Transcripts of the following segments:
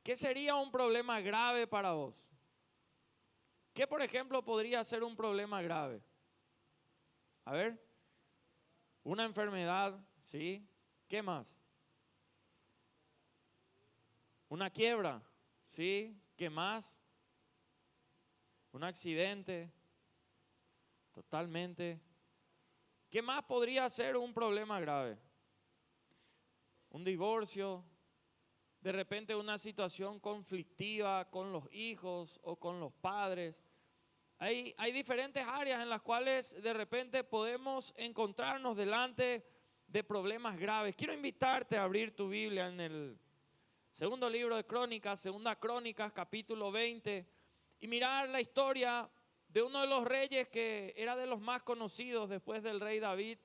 ¿Qué sería un problema grave para vos? ¿Qué, por ejemplo, podría ser un problema grave? A ver, una enfermedad, ¿sí? ¿Qué más? Una quiebra, ¿sí? ¿Qué más? Un accidente, totalmente. ¿Qué más podría ser un problema grave? Un divorcio, de repente una situación conflictiva con los hijos o con los padres. Hay diferentes áreas en las cuales de repente podemos encontrarnos delante de problemas graves. Quiero invitarte a abrir tu Biblia en el segundo libro de Crónicas, segunda Crónicas, capítulo 20, y mirar la historia de uno de los reyes que era de los más conocidos después del rey David.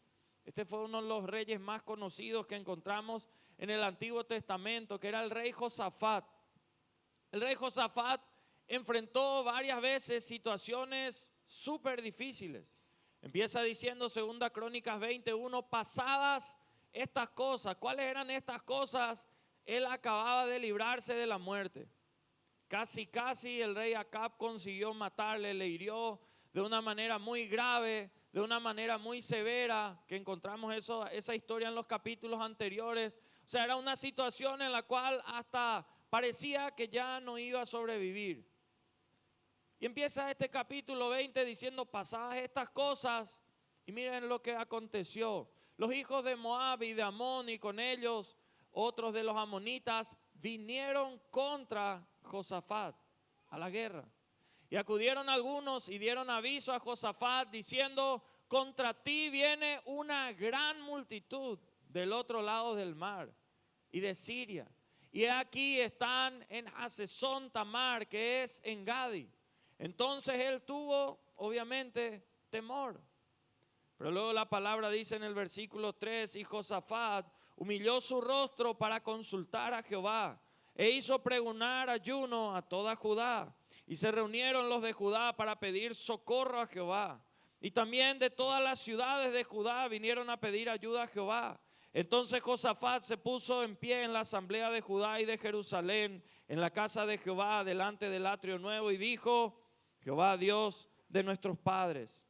Este fue uno de los reyes más conocidos que encontramos en el Antiguo Testamento, que era el rey Josafat. El rey Josafat enfrentó varias veces situaciones súper difíciles. Empieza diciendo segunda Crónicas 21, pasadas estas cosas. ¿Cuáles eran estas cosas? Él acababa de librarse de la muerte. Casi el rey Acab consiguió matarle, le hirió de una manera muy grave, de una manera muy severa, que encontramos esa historia en los capítulos anteriores. O sea, era una situación en la cual hasta parecía que ya no iba a sobrevivir. Y empieza este capítulo 20 diciendo, pasadas estas cosas, y miren lo que aconteció. Los hijos de Moab y de Amón y con ellos otros de los amonitas vinieron contra Josafat a la guerra. Y acudieron algunos y dieron aviso a Josafat diciendo, contra ti viene una gran multitud del otro lado del mar y de Siria. Y aquí están en Hasezón Tamar, que es en Gadi. Entonces él tuvo, obviamente, temor. Pero luego la palabra dice en el versículo 3, y Josafat humilló su rostro para consultar a Jehová, e hizo pregonar ayuno a toda Judá. Y se reunieron los de Judá para pedir socorro a Jehová. Y también de todas las ciudades de Judá vinieron a pedir ayuda a Jehová. Entonces Josafat se puso en pie en la asamblea de Judá y de Jerusalén, en la casa de Jehová, delante del atrio nuevo, y dijo, Jehová, Dios de nuestros padres,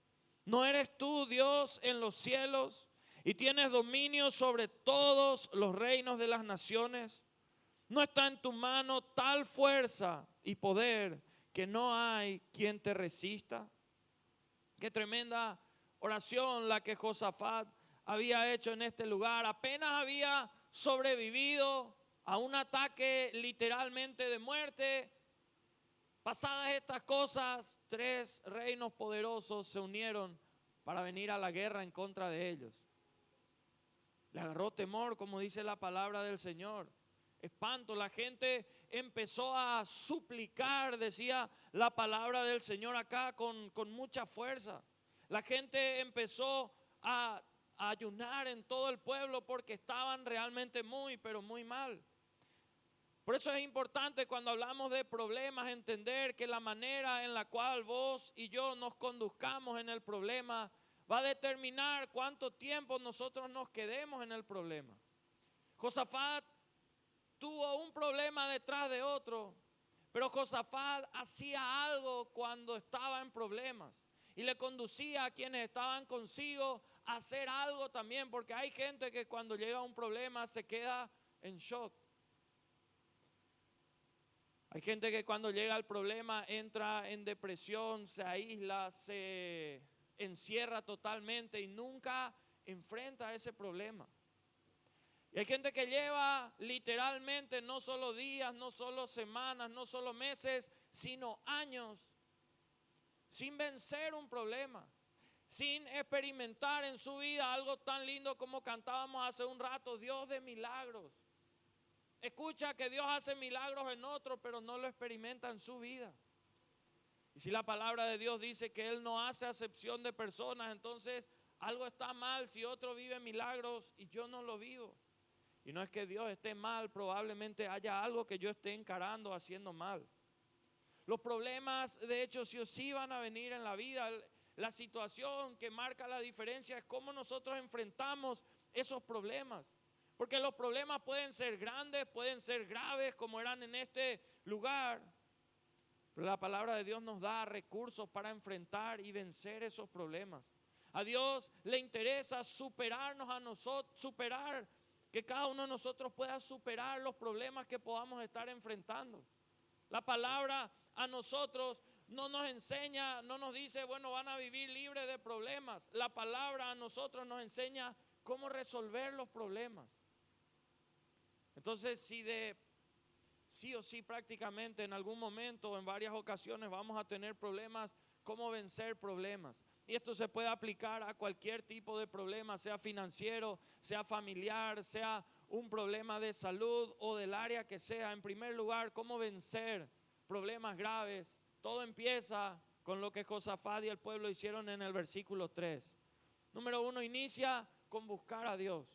¿no eres tú Dios en los cielos y tienes dominio sobre todos los reinos de las naciones? ¿No está en tu mano tal fuerza y poder que no hay quien te resista? Qué tremenda oración la que Josafat había hecho en este lugar. Apenas había sobrevivido a un ataque literalmente de muerte. Pasadas estas cosas, 3 reinos poderosos se unieron para venir a la guerra en contra de ellos. Le agarró temor, como dice la palabra del Señor. Espanto, la gente empezó a suplicar, decía la palabra del Señor acá, con mucha fuerza. La gente empezó a ayunar en todo el pueblo porque estaban realmente muy, pero muy mal. Por eso es importante cuando hablamos de problemas entender que la manera en la cual vos y yo nos conduzcamos en el problema va a determinar cuánto tiempo nosotros nos quedemos en el problema. Josafat tuvo un problema detrás de otro, pero Josafat hacía algo cuando estaba en problemas y le conducía a quienes estaban consigo a hacer algo también, porque hay gente que cuando llega a un problema se queda en shock. Hay gente que cuando llega al problema entra en depresión, se aísla, se encierra totalmente y nunca enfrenta ese problema. Y hay gente que lleva literalmente no solo días, no solo semanas, no solo meses, sino años sin vencer un problema, sin experimentar en su vida algo tan lindo como cantábamos hace un rato, Dios de milagros. Escucha que Dios hace milagros en otros, pero no lo experimenta en su vida. Y si la palabra de Dios dice que Él no hace acepción de personas, entonces algo está mal si otro vive milagros y yo no lo vivo. Y no es que Dios esté mal, probablemente haya algo que yo esté encarando, haciendo mal. Los problemas, de hecho, sí o sí van a venir en la vida. La situación que marca la diferencia es cómo nosotros enfrentamos esos problemas. Porque los problemas pueden ser grandes, pueden ser graves, como eran en este lugar. Pero la palabra de Dios nos da recursos para enfrentar y vencer esos problemas. A Dios le interesa superarnos a nosotros, que cada uno de nosotros pueda superar los problemas que podamos estar enfrentando. La palabra a nosotros no nos enseña, no nos dice, bueno, van a vivir libres de problemas. La palabra a nosotros nos enseña cómo resolver los problemas. Entonces, sí o sí prácticamente en algún momento o en varias ocasiones vamos a tener problemas, cómo vencer problemas. Y esto se puede aplicar a cualquier tipo de problema, sea financiero, sea familiar, sea un problema de salud o del área que sea. En primer lugar, cómo vencer problemas graves. Todo empieza con lo que Josafat y el pueblo hicieron en el versículo 3. Número 1, inicia con buscar a Dios.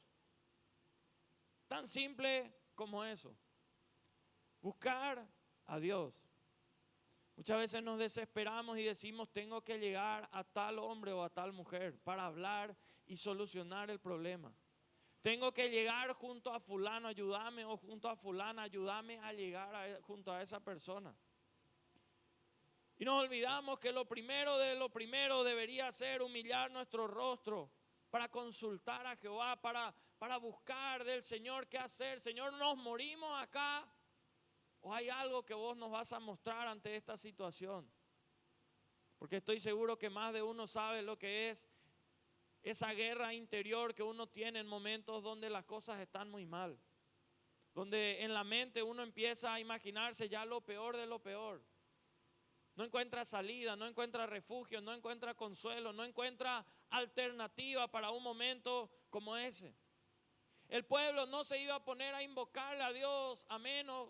Tan simple como eso. Buscar a Dios. Muchas veces nos desesperamos y decimos, tengo que llegar a tal hombre o a tal mujer para hablar y solucionar el problema. Tengo que llegar junto a fulano, ayúdame, o junto a fulana, ayúdame a llegar junto a esa persona. Y nos olvidamos que lo primero de lo primero debería ser humillar nuestro rostro para consultar a Jehová, para buscar del Señor qué hacer. Señor, nos morimos acá. ¿O hay algo que vos nos vas a mostrar ante esta situación? Porque estoy seguro que más de uno sabe lo que es esa guerra interior que uno tiene en momentos donde las cosas están muy mal. Donde en la mente uno empieza a imaginarse ya lo peor de lo peor. No encuentra salida, no encuentra refugio, no encuentra consuelo, no encuentra alternativa para un momento como ese. El pueblo no se iba a poner a invocarle a Dios a menos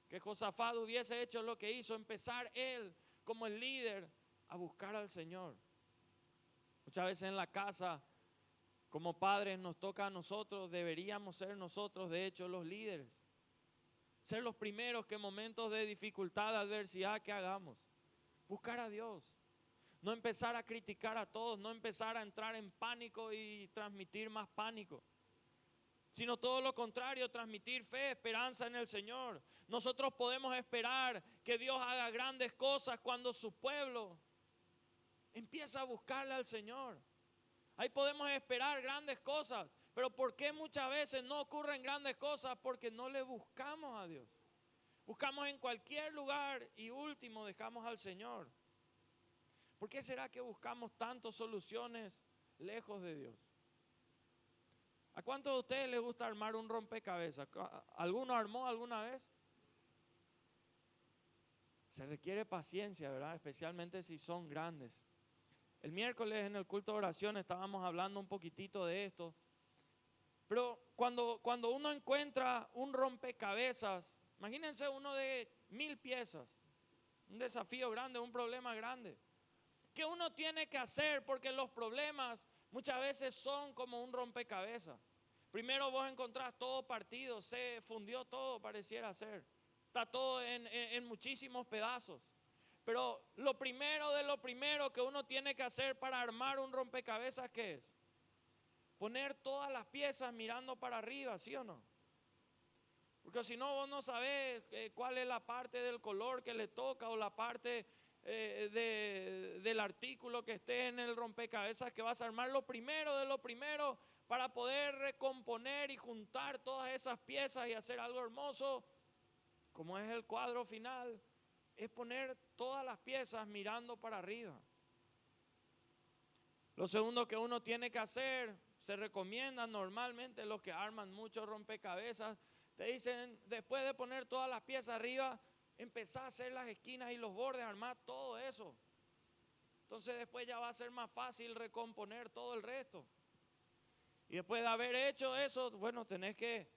que Josafat hubiese hecho lo que hizo, empezar él como el líder a buscar al Señor. Muchas veces en la casa, como padres, nos toca a nosotros, deberíamos ser nosotros, de hecho, los líderes. Ser los primeros que en momentos de dificultad, de adversidad, que hagamos. Buscar a Dios. No empezar a criticar a todos, no empezar a entrar en pánico y transmitir más pánico. Sino todo lo contrario, transmitir fe, esperanza en el Señor. Nosotros podemos esperar que Dios haga grandes cosas cuando su pueblo empieza a buscarle al Señor. Ahí podemos esperar grandes cosas, pero ¿por qué muchas veces no ocurren grandes cosas? Porque no le buscamos a Dios. Buscamos en cualquier lugar y último dejamos al Señor. ¿Por qué será que buscamos tantas soluciones lejos de Dios? ¿A cuántos de ustedes les gusta armar un rompecabezas? ¿Alguno armó alguna vez? Se requiere paciencia, ¿verdad? Especialmente si son grandes. El miércoles en el culto de oración estábamos hablando un poquitito de esto. Pero cuando uno encuentra un rompecabezas, imagínense uno de 1000 piezas, un desafío grande, un problema grande. ¿Qué uno tiene que hacer? Porque los problemas muchas veces son como un rompecabezas. Primero vos encontrás todo partido, se fundió todo, pareciera ser. Está todo en muchísimos pedazos. Pero lo primero de lo primero que uno tiene que hacer para armar un rompecabezas, ¿qué es? Poner todas las piezas mirando para arriba, ¿sí o no? Porque si no, vos no sabés cuál es la parte del color que le toca o la parte del artículo que esté en el rompecabezas que vas a armar. Lo primero de lo primero para poder recomponer y juntar todas esas piezas y hacer algo hermoso, como es el cuadro final, es poner todas las piezas mirando para arriba. Lo segundo que uno tiene que hacer, se recomienda normalmente los que arman muchos rompecabezas, te dicen, después de poner todas las piezas arriba, empezar a hacer las esquinas y los bordes, armar todo eso. Entonces después ya va a ser más fácil recomponer todo el resto. Y después de haber hecho eso, bueno, tenés que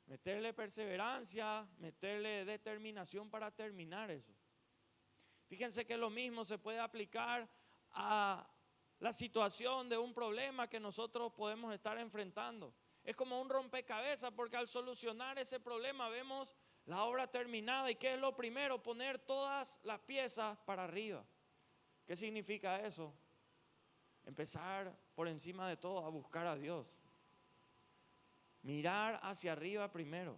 meterle perseverancia, meterle determinación para terminar eso. Fíjense que lo mismo se puede aplicar a la situación de un problema que nosotros podemos estar enfrentando. Es como un rompecabezas, porque al solucionar ese problema vemos la obra terminada. ¿Y qué es lo primero? Poner todas las piezas para arriba. ¿Qué significa eso? Empezar por encima de todo a buscar a Dios. Mirar hacia arriba primero.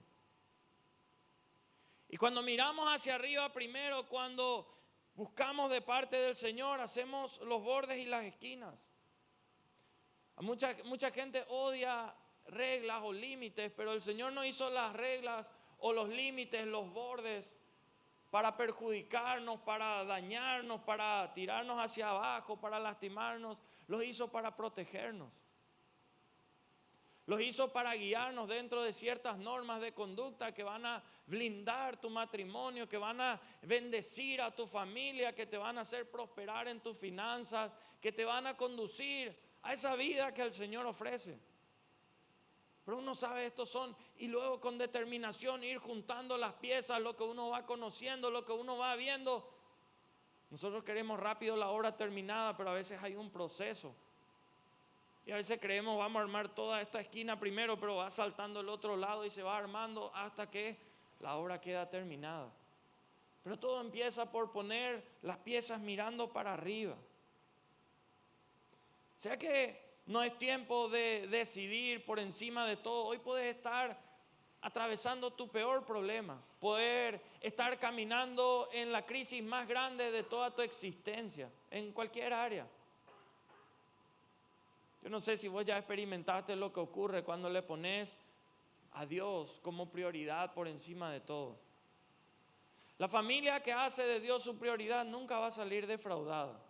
Y cuando miramos hacia arriba primero, cuando buscamos de parte del Señor, hacemos los bordes y las esquinas. Mucha gente odia reglas o límites, pero el Señor no hizo las reglas o los límites, los bordes, para perjudicarnos, para dañarnos, para tirarnos hacia abajo, para lastimarnos. Los hizo para protegernos. Los hizo para guiarnos dentro de ciertas normas de conducta que van a blindar tu matrimonio, que van a bendecir a tu familia, que te van a hacer prosperar en tus finanzas, que te van a conducir a esa vida que el Señor ofrece. Pero uno sabe estos son, y luego con determinación ir juntando las piezas, lo que uno va conociendo, lo que uno va viendo. Nosotros queremos rápido la obra terminada, pero a veces hay un proceso. Y a veces creemos vamos a armar toda esta esquina primero, pero va saltando el otro lado y se va armando hasta que la obra queda terminada. Pero todo empieza por poner las piezas mirando para arriba. O sea que no es tiempo de decidir por encima de todo. Hoy puedes estar atravesando tu peor problema, poder estar caminando en la crisis más grande de toda tu existencia, en cualquier área. Yo no sé si vos ya experimentaste lo que ocurre cuando le pones a Dios como prioridad por encima de todo. La familia que hace de Dios su prioridad nunca va a salir defraudada.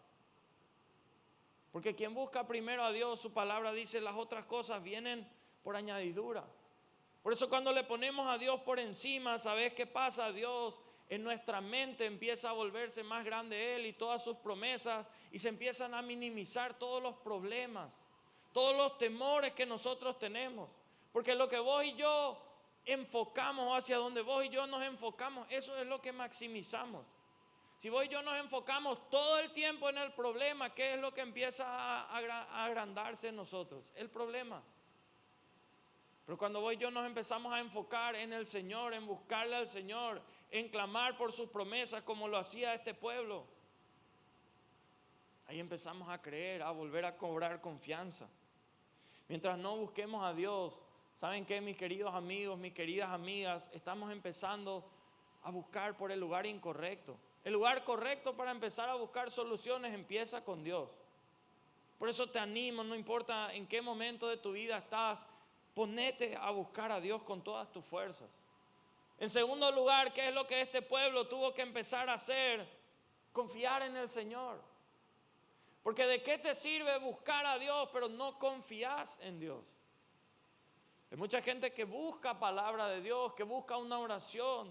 Porque quien busca primero a Dios, su palabra dice, las otras cosas vienen por añadidura. Por eso cuando le ponemos a Dios por encima, ¿sabes qué pasa? Dios en nuestra mente empieza a volverse más grande Él y todas sus promesas, y se empiezan a minimizar todos los problemas, todos los temores que nosotros tenemos. Porque lo que vos y yo enfocamos, hacia donde vos y yo nos enfocamos, eso es lo que maximizamos. Si vos y yo nos enfocamos todo el tiempo en el problema, ¿qué es lo que empieza a agrandarse en nosotros? El problema. Pero cuando vos y yo nos empezamos a enfocar en el Señor, en buscarle al Señor, en clamar por sus promesas como lo hacía este pueblo, ahí empezamos a creer, a volver a cobrar confianza. Mientras no busquemos a Dios, ¿saben qué, mis queridos amigos, mis queridas amigas? Estamos empezando a buscar por el lugar incorrecto. El lugar correcto para empezar a buscar soluciones empieza con Dios. Por eso te animo, no importa en qué momento de tu vida estás, ponete a buscar a Dios con todas tus fuerzas. En segundo lugar, ¿qué es lo que este pueblo tuvo que empezar a hacer? Confiar en el Señor. Porque ¿de qué te sirve buscar a Dios pero no confías en Dios? Hay mucha gente que busca palabra de Dios, que busca una oración,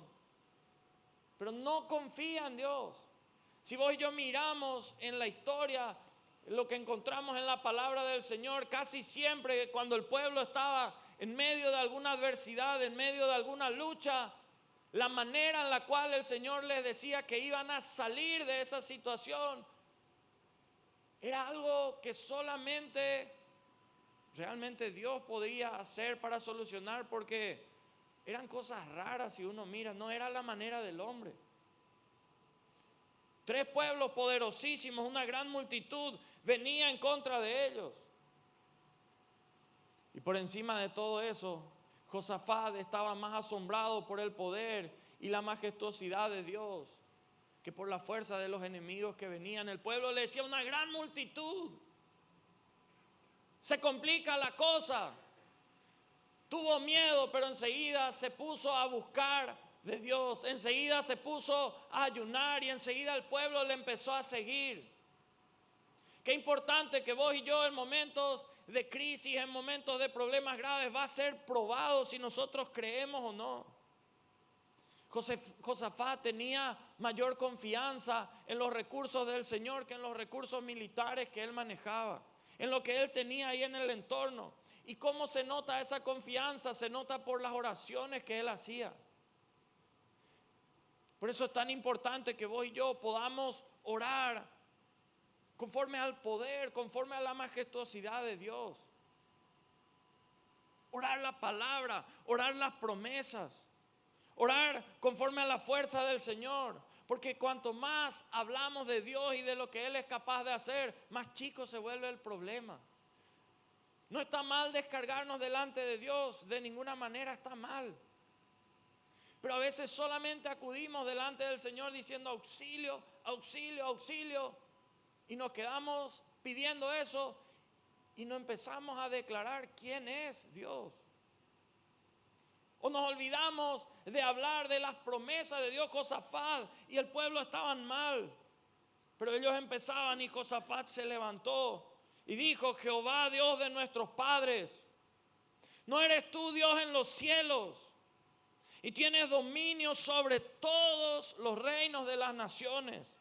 pero no confía en Dios. Si vos y yo miramos en la historia, lo que encontramos en la palabra del Señor, casi siempre cuando el pueblo estaba en medio de alguna adversidad, en medio de alguna lucha, la manera en la cual el Señor les decía que iban a salir de esa situación, era algo que solamente realmente Dios podía hacer para solucionar, porque eran cosas raras si uno mira, no era la manera del hombre. 3 pueblos poderosísimos, una gran multitud venía en contra de ellos. Y por encima de todo eso, Josafat estaba más asombrado por el poder y la majestuosidad de Dios que por la fuerza de los enemigos que venían. El pueblo le decía una gran multitud. Se complica la cosa. Tuvo miedo, pero enseguida se puso a buscar de Dios. Enseguida se puso a ayunar y enseguida el pueblo le empezó a seguir. Qué importante que vos y yo en momentos de crisis, en momentos de problemas graves, va a ser probado si nosotros creemos o no. Josafat tenía mayor confianza en los recursos del Señor que en los recursos militares que él manejaba, en lo que él tenía ahí en el entorno. ¿Y cómo se nota esa confianza? Se nota por las oraciones que él hacía. Por eso es tan importante que vos y yo podamos orar conforme al poder, conforme a la majestuosidad de Dios. Orar la palabra, orar las promesas, orar conforme a la fuerza del Señor. Porque cuanto más hablamos de Dios y de lo que Él es capaz de hacer, más chico se vuelve el problema. No está mal descargarnos delante de Dios, de ninguna manera está mal. Pero a veces solamente acudimos delante del Señor diciendo auxilio, auxilio, auxilio. Y nos quedamos pidiendo eso y no empezamos a declarar quién es Dios. O nos olvidamos de hablar de las promesas de Dios. Josafat y el pueblo estaban mal, pero ellos empezaban y Josafat se levantó y dijo: Jehová, Dios de nuestros padres, ¿no eres tú Dios en los cielos y tienes dominio sobre todos los reinos de las naciones?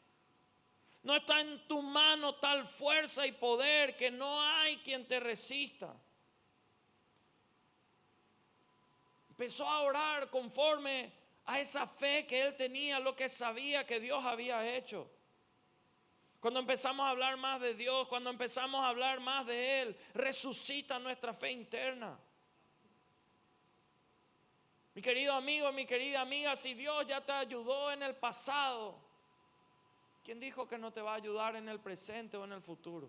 ¿No está en tu mano tal fuerza y poder que no hay quien te resista? Empezó a orar conforme a esa fe que él tenía, lo que sabía que Dios había hecho. Cuando empezamos a hablar más de Dios, cuando empezamos a hablar más de Él, resucita nuestra fe interna. Mi querido amigo, mi querida amiga, si Dios ya te ayudó en el pasado, ¿quién dijo que no te va a ayudar en el presente o en el futuro?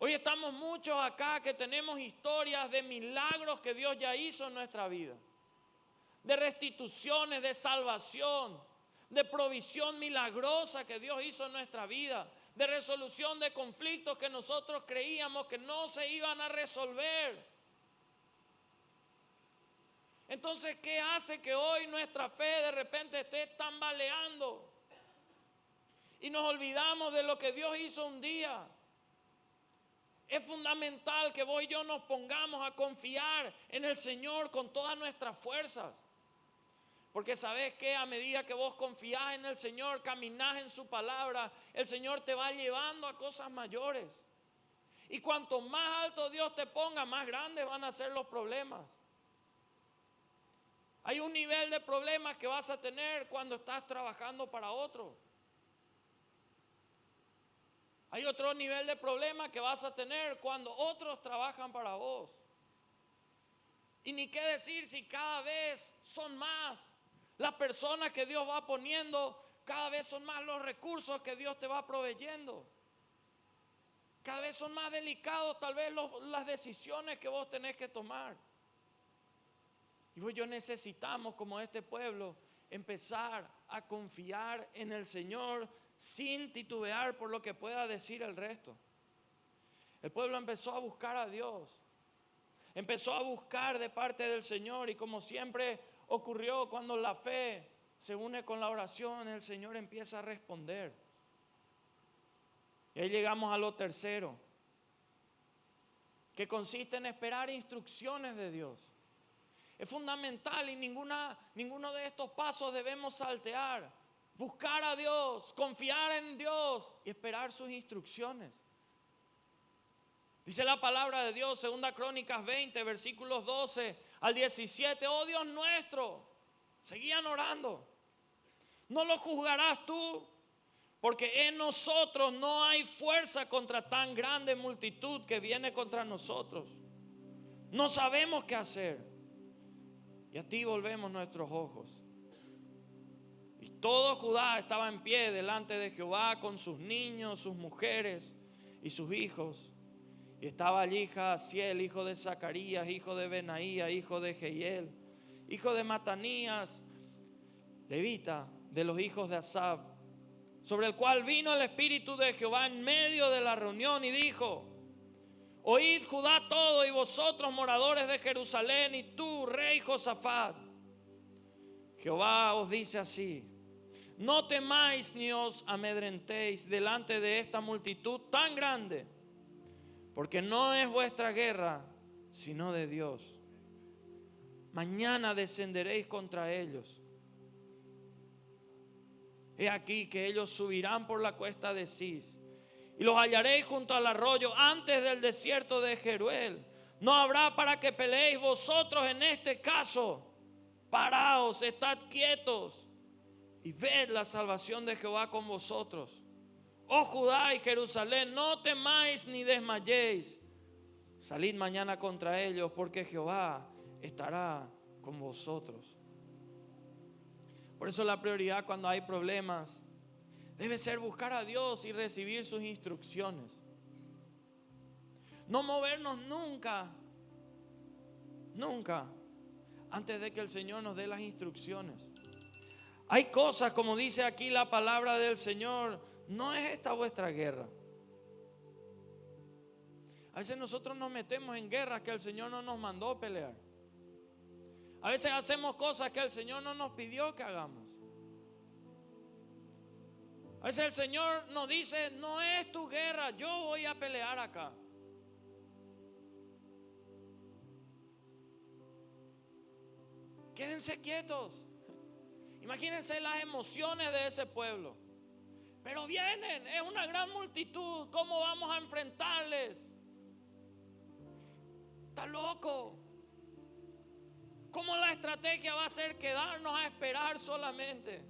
Hoy estamos muchos acá que tenemos historias de milagros que Dios ya hizo en nuestra vida, de restituciones, de salvación, de provisión milagrosa que Dios hizo en nuestra vida, de resolución de conflictos que nosotros creíamos que no se iban a resolver. Entonces, ¿qué hace que hoy nuestra fe de repente esté tambaleando? Y nos olvidamos de lo que Dios hizo un día. Es fundamental que vos y yo nos pongamos a confiar en el Señor con todas nuestras fuerzas. Porque sabes que a medida que vos confías en el Señor, caminás en su palabra, el Señor te va llevando a cosas mayores. Y cuanto más alto Dios te ponga, más grandes van a ser los problemas. Hay un nivel de problemas que vas a tener cuando estás trabajando para otro. Hay otro nivel de problemas que vas a tener cuando otros trabajan para vos. Y ni qué decir si cada vez son más las personas que Dios va poniendo, cada vez son más los recursos que Dios te va proveyendo. Cada vez son más delicados tal vez las decisiones que vos tenés que tomar. Y vos y yo necesitamos, como este pueblo, empezar a confiar en el Señor sin titubear por lo que pueda decir el resto. El pueblo empezó a buscar a Dios. Empezó a buscar de parte del Señor y como siempre ocurrió cuando la fe se une con la oración, el Señor empieza a responder. Y ahí llegamos a lo tercero, que consiste en esperar instrucciones de Dios. Es fundamental y ninguno de estos pasos debemos saltear. Buscar a Dios, confiar en Dios y esperar sus instrucciones. Dice la palabra de Dios, 2 Crónicas 20, versículos 12 al 17. Oh Dios nuestro, seguían orando. No lo juzgarás tú, porque en nosotros no hay fuerza contra tan grande multitud que viene contra nosotros. No sabemos qué hacer. Y a ti volvemos nuestros ojos. Y todo Judá estaba en pie delante de Jehová con sus niños, sus mujeres y sus hijos. Y estaba allí Jaasiel, hijo de Zacarías, hijo de Benaía, hijo de Jehiel, hijo de Matanías, levita de los hijos de Asaf, sobre el cual vino el Espíritu de Jehová en medio de la reunión y dijo: oíd Judá todo y vosotros moradores de Jerusalén y tú, rey Josafat. Jehová os dice así: no temáis ni os amedrentéis delante de esta multitud tan grande, porque no es vuestra guerra, sino de Dios. Mañana descenderéis contra ellos. He aquí que ellos subirán por la cuesta de Cis, y los hallaréis junto al arroyo, antes del desierto de Jeruel. No habrá para que peleéis vosotros en este caso. Paraos, estad quietos, y ved la salvación de Jehová con vosotros. Oh Judá y Jerusalén, no temáis ni desmayéis. Salid mañana contra ellos, porque Jehová estará con vosotros. Por eso la prioridad cuando hay problemas debe ser buscar a Dios y recibir sus instrucciones. No movernos nunca, nunca, antes de que el Señor nos dé las instrucciones. Hay cosas, como dice aquí la palabra del Señor, no es esta vuestra guerra. A veces nosotros nos metemos en guerras que el Señor no nos mandó pelear. A veces hacemos cosas que el Señor no nos pidió que hagamos. A veces el Señor nos dice, no es tu guerra, yo voy a pelear acá. Quédense quietos. Imagínense las emociones de ese pueblo. Pero vienen, es una gran multitud. ¿Cómo vamos a enfrentarles? Está loco. ¿Cómo la estrategia va a ser quedarnos a esperar solamente?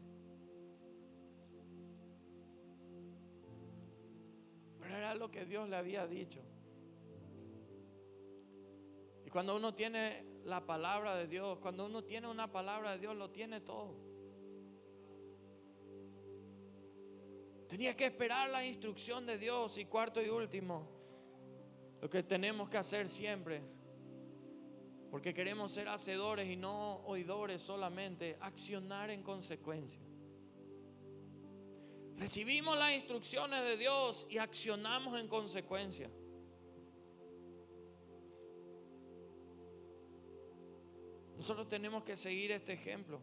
Pero era lo que Dios le había dicho. Y cuando uno tiene la palabra de Dios, cuando uno tiene una palabra de Dios, lo tiene todo. Tenía que esperar la instrucción de Dios. Y cuarto y último, lo que tenemos que hacer siempre, porque queremos ser hacedores y no oidores solamente, accionar en consecuencia. Recibimos las instrucciones de Dios y accionamos en consecuencia. Nosotros tenemos que seguir este ejemplo.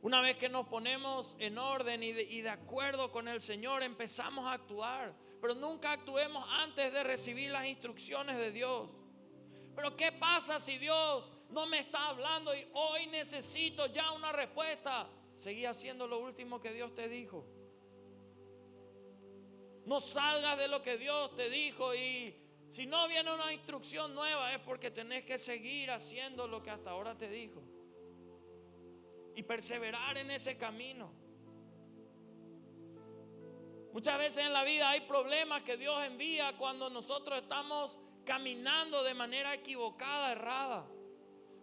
Una vez que nos ponemos en orden y de acuerdo con el Señor, empezamos a actuar. Pero nunca actuemos antes de recibir las instrucciones de Dios. Pero ¿qué pasa si Dios no me está hablando y hoy necesito ya una respuesta? Seguí haciendo lo último que Dios te dijo. No salgas de lo que Dios te dijo, y si no viene una instrucción nueva es porque tenés que seguir haciendo lo que hasta ahora te dijo y perseverar en ese camino. Muchas veces en la vida hay problemas que Dios envía cuando nosotros estamos caminando de manera equivocada, errada,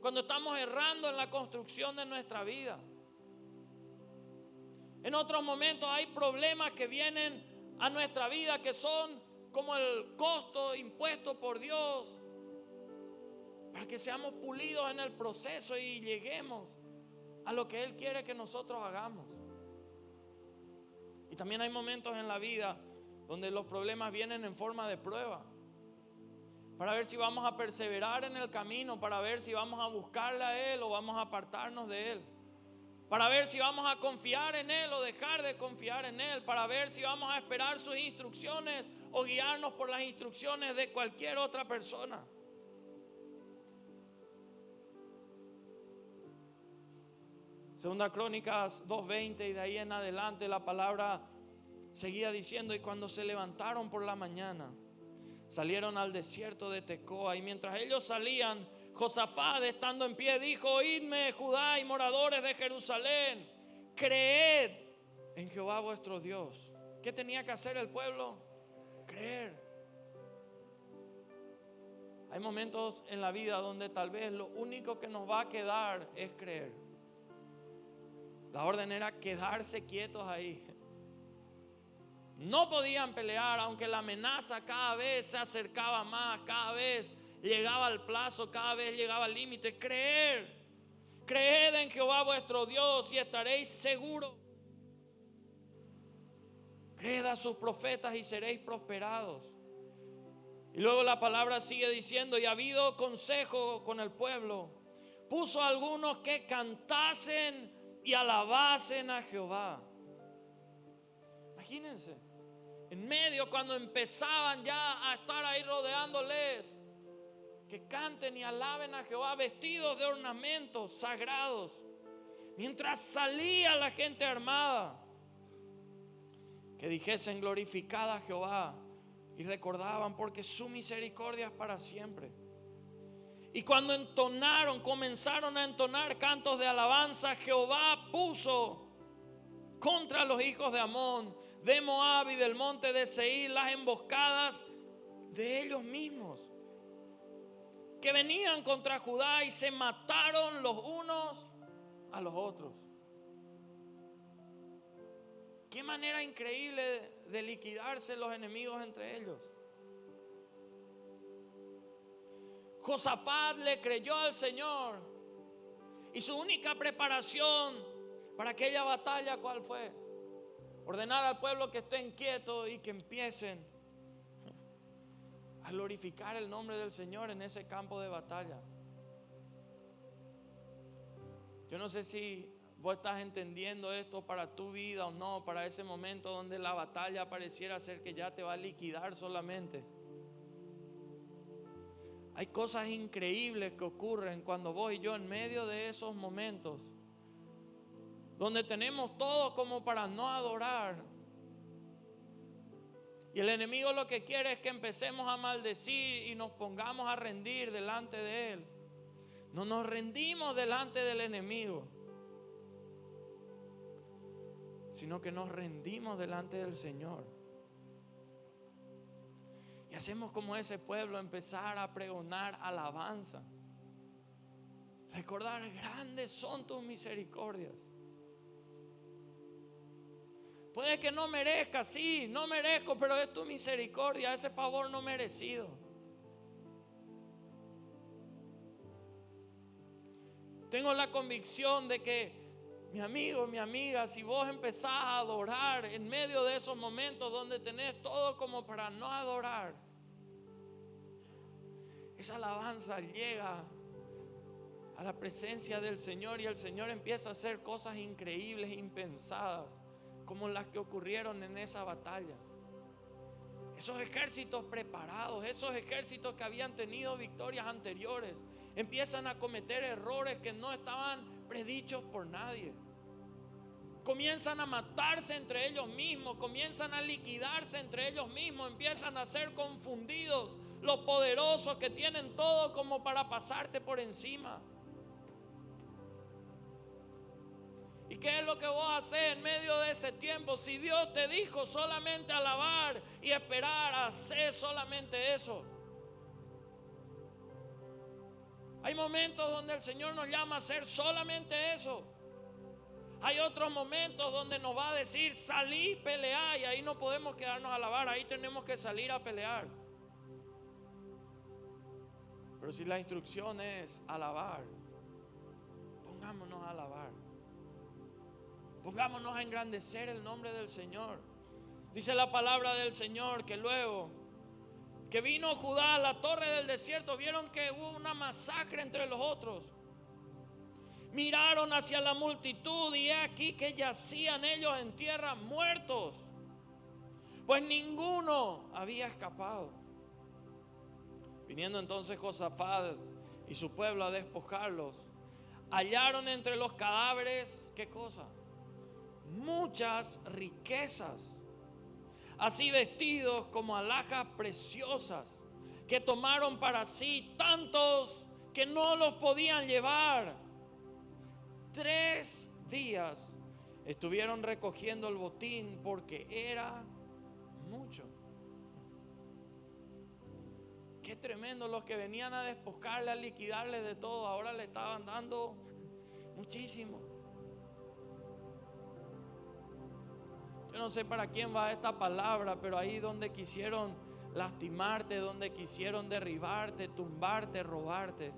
cuando estamos errando en la construcción de nuestra vida. En otros momentos hay problemas que vienen a nuestra vida que son como el costo impuesto por Dios para que seamos pulidos en el proceso y lleguemos a lo que Él quiere que nosotros hagamos. Y también hay momentos en la vida donde los problemas vienen en forma de prueba, para ver si vamos a perseverar en el camino, para ver si vamos a buscarle a Él o vamos a apartarnos de Él, para ver si vamos a confiar en Él o dejar de confiar en Él, para ver si vamos a esperar sus instrucciones o guiarnos por las instrucciones de cualquier otra persona. Segunda Crónicas 2:20, y de ahí en adelante la palabra seguía diciendo: y cuando se levantaron por la mañana, salieron al desierto de Tecoa, y mientras ellos salían, Josafat, estando en pie, dijo: oídme, Judá y moradores de Jerusalén, creed en Jehová vuestro Dios. ¿Qué tenía que hacer el pueblo? Creer. Hay momentos en la vida donde tal vez lo único que nos va a quedar es creer. La orden era quedarse quietos ahí. No podían pelear, aunque la amenaza cada vez se acercaba más, cada vez llegaba al plazo, cada vez llegaba al límite. Creer. Creed en Jehová vuestro Dios y estaréis seguros. Creed a sus profetas y seréis prosperados. Y luego la palabra sigue diciendo: y ha habido consejo con el pueblo, puso a algunos que cantasen y alabasen a Jehová. Imagínense, en medio, cuando empezaban ya a estar ahí rodeándoles, que canten y alaben a Jehová vestidos de ornamentos sagrados, mientras salía la gente armada, que dijesen: glorificad a Jehová, y recordaban, porque su misericordia es para siempre. Y cuando comenzaron a entonar cantos de alabanza, Jehová puso contra los hijos de Amón, de Moab y del monte de Seir las emboscadas de ellos mismos, que venían contra Judá, y se mataron los unos a los otros. Qué manera increíble de liquidarse los enemigos entre ellos. Josafat le creyó al Señor. Y su única preparación para aquella batalla, ¿cuál fue? Ordenar al pueblo que estén quietos y que empiecen a glorificar el nombre del Señor en ese campo de batalla. Yo no sé si vos estás entendiendo esto para tu vida o no, para ese momento donde la batalla pareciera ser que ya te va a liquidar solamente. Hay cosas increíbles que ocurren cuando vos y yo en medio de esos momentos, donde tenemos todo como para no adorar. Y el enemigo lo que quiere es que empecemos a maldecir y nos pongamos a rendir delante de él. No nos rendimos delante del enemigo, sino que nos rendimos delante del Señor. Y hacemos como ese pueblo, empezar a pregonar alabanza. Recordar, grandes son tus misericordias. Puede que no merezca, sí, no merezco, pero es tu misericordia, ese favor no merecido. Tengo la convicción de que, mi amigo, mi amiga, si vos empezás a adorar en medio de esos momentos donde tenés todo como para no adorar, esa alabanza llega a la presencia del Señor y el Señor empieza a hacer cosas increíbles, impensadas, como las que ocurrieron en esa batalla. Esos ejércitos preparados, esos ejércitos que habían tenido victorias anteriores, empiezan a cometer errores que no estaban predichos por nadie. Comienzan a matarse entre ellos mismos, comienzan a liquidarse entre ellos mismos, empiezan a ser confundidos los poderosos que tienen todo como para pasarte por encima. ¿Y qué es lo que vos haces en medio de ese tiempo? Si Dios te dijo solamente alabar y esperar, hacer solamente eso. Hay momentos donde el Señor nos llama a hacer solamente eso. Hay otros momentos donde nos va a decir salí, pelear, y ahí no podemos quedarnos a alabar, ahí tenemos que salir a pelear. Pero si la instrucción es alabar, pongámonos a alabar. Pongámonos a engrandecer el nombre del Señor. Dice la palabra del Señor que luego que vino Judá a la torre del desierto, vieron que hubo una masacre entre los otros. Miraron hacia la multitud y he aquí que yacían ellos en tierra muertos, pues ninguno había escapado. Viniendo entonces Josafat y su pueblo a despojarlos, hallaron entre los cadáveres, ¿qué cosa? Muchas riquezas, así vestidos como alhajas preciosas, que tomaron para sí tantos que no los podían llevar. 3 días estuvieron recogiendo el botín porque era mucho. Qué tremendo, los que venían a despojarle, a liquidarle de todo, ahora le estaban dando muchísimo. Yo no sé para quién va esta palabra, pero ahí donde quisieron lastimarte, donde quisieron derribarte, tumbarte, robarte,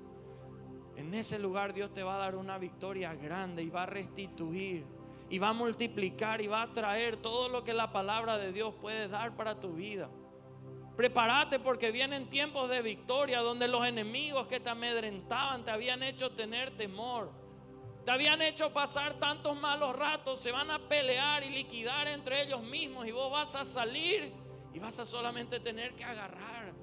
en ese lugar Dios te va a dar una victoria grande y va a restituir y va a multiplicar y va a traer todo lo que la palabra de Dios puede dar para tu vida. Prepárate porque vienen tiempos de victoria donde los enemigos que te amedrentaban, te habían hecho tener temor, te habían hecho pasar tantos malos ratos, se van a pelear y liquidar entre ellos mismos y vos vas a salir y vas a solamente tener que agarrar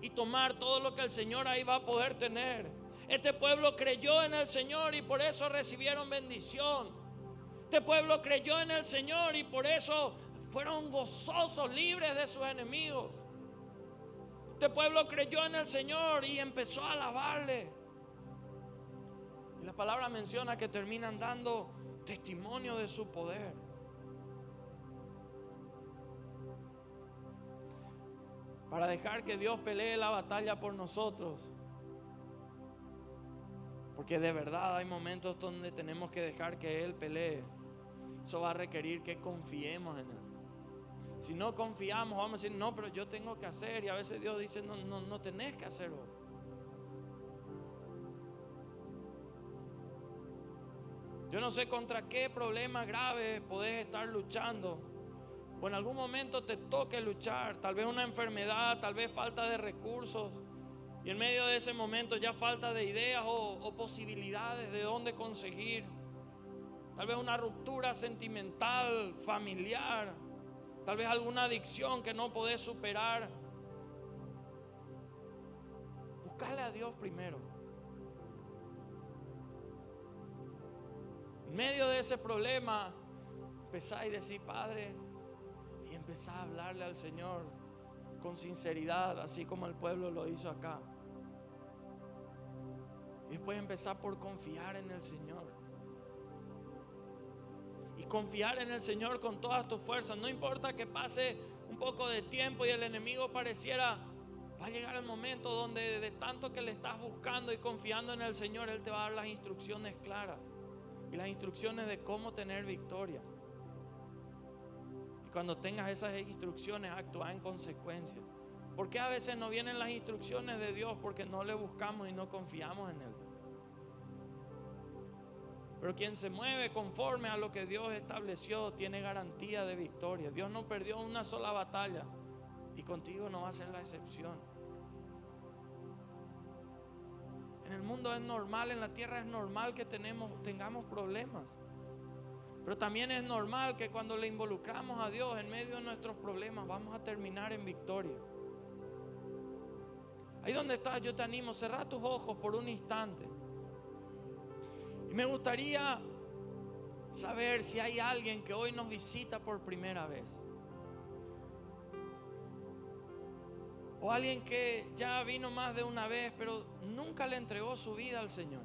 y tomar todo lo que el Señor ahí va a poder tener. Este pueblo creyó en el Señor y por eso recibieron bendición. Este pueblo creyó en el Señor y por eso fueron gozosos, libres de sus enemigos. Este pueblo creyó en el Señor y empezó a alabarle. Y la palabra menciona que terminan dando testimonio de su poder. Para dejar que Dios pelee la batalla por nosotros. Porque de verdad hay momentos donde tenemos que dejar que Él pelee. Eso va a requerir que confiemos en Él. Si no confiamos, vamos a decir, no, pero yo tengo que hacer. Y a veces Dios dice, no tenés que hacer vos. Yo no sé contra qué problema grave podés estar luchando, o en algún momento te toque luchar, tal vez una enfermedad, tal vez falta de recursos, y en medio de ese momento ya falta de ideas o posibilidades de dónde conseguir, tal vez una ruptura sentimental, familiar, tal vez alguna adicción que no podés superar. Buscale a Dios primero. En medio de ese problema, empezá y decir, Padre, y empezá a hablarle al Señor con sinceridad, así como el pueblo lo hizo acá. Y después empezá por confiar en el Señor. Y confiar en el Señor con todas tus fuerzas. No importa que pase un poco de tiempo y el enemigo pareciera, va a llegar el momento donde de tanto que le estás buscando y confiando en el Señor, Él te va a dar las instrucciones claras y las instrucciones de cómo tener victoria. Y cuando tengas esas instrucciones, actúa en consecuencia. ¿Por qué a veces no vienen las instrucciones de Dios? Porque no le buscamos y no confiamos en Él. Pero quien se mueve conforme a lo que Dios estableció tiene garantía de victoria. Dios no perdió una sola batalla y contigo no va a ser la excepción. En el mundo es normal, en la tierra es normal que tengamos problemas. Pero también es normal que cuando le involucramos a Dios en medio de nuestros problemas vamos a terminar en victoria. Ahí donde estás, yo te animo, cerrá tus ojos por un instante. Y me gustaría saber si hay alguien que hoy nos visita por primera vez. O alguien que ya vino más de una vez, pero nunca le entregó su vida al Señor.